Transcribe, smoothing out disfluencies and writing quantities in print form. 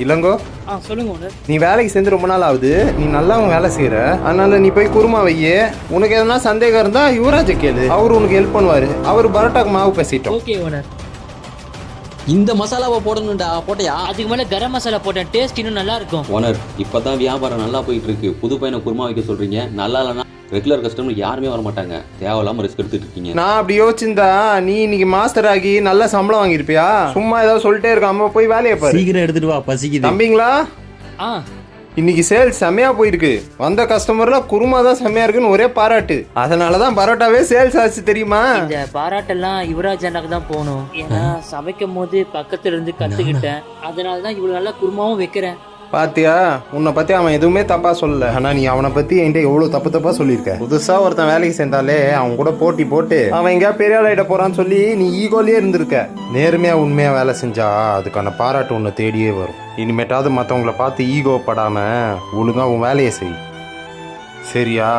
இளங்கோ, சொல்லுங்க ஓனர். நீ வேலைக்கு சேர்ந்து ரொம்ப நாள் ஆகுது. நீ நல்லா வேலை செய்யற, அதனால நீ போய் குருமா வையே. உனக்கு எதனா சந்தேகம் இருந்தா யுவராஜை கேளு, அவரு உனக்கு ஹெல்ப் பண்ணுவாரு. அவர் பரோட்டாக்கு மாவு பேசிட்டோம். Okay owner. இந்த மசாலாவை போடணும்டா, போட்டியா? அதுக்கு மேல கரம் மசாலா போட்டேன், டேஸ்ட் இன்னும் நல்லா இருக்கும். ஓனர், இப்பதான் வியாபாரம் நல்லா போயிட்டு இருக்கு. புது பையனை குருமா வைக்க சொல்றீங்க. நல்லா இல்லைன்னா ரெகுலர் கஸ்டமர் யாருமே வர மாட்டாங்க. தேவையில்லாம ரிஸ்க் எடுத்துட்டு இருக்கீங்க. நான் அப்படி யோசிச்சிருந்தா நீ இன்னைக்கு மாஸ்டர் ஆகி நல்ல சம்பளம் வாங்கியிருப்பியா? சும்மா ஏதாவது சொல்லிட்டே இருக்காம போய் வேலையை பாரு. சீக்கிரம் எடுத்துட்டு வா, பசிக்குது. தம்பிங்களா, இன்னைக்கு சேல்ஸ் செம்மையா போயிருக்கு. வந்த கஸ்டமர்லாம் குருமா தான் செம்மையா இருக்குன்னு ஒரே பாராட்டு. அதனாலதான் பரோட்டாவே சேல்ஸ் ஆச்சு தெரியுமா? இந்த பாராட்டெல்லாம் யுவராஜ் அண்ணாக்கு தான் போகணும். ஏன்னா சமைக்கும் போது பக்கத்துல இருந்து கத்துக்கிட்டேன். அதனாலதான் இவ்வளவு நல்லா குருமாவும் வைக்கிறேன். பாத்தியா, உன்னை பத்தி அவன் எதுவுமே தப்பா சொல்லல. ஆனா நீ அவனை பத்தி என்கிட்ட எவ்வளவு தப்பு தப்பா சொல்லியிருக்க. புதுசா ஒருத்தன் வேலைக்கு சேர்ந்தாலே அவன் கூட போட்டி போட்டு அவன் எங்கேயா பெரிய ஆளாயிட்ட போறான்னு சொல்லி நீ ஈகோலயே இருந்திருக்க. நேர்மையா உண்மையா வேலை செஞ்சா அதுக்கான பாராட்டு உன்னை தேடியே வரும். இனிமேட்டாவது மற்றவங்களை பார்த்து ஈகோ படாம ஒழுங்கா உன் வேலையை செய், சரியா?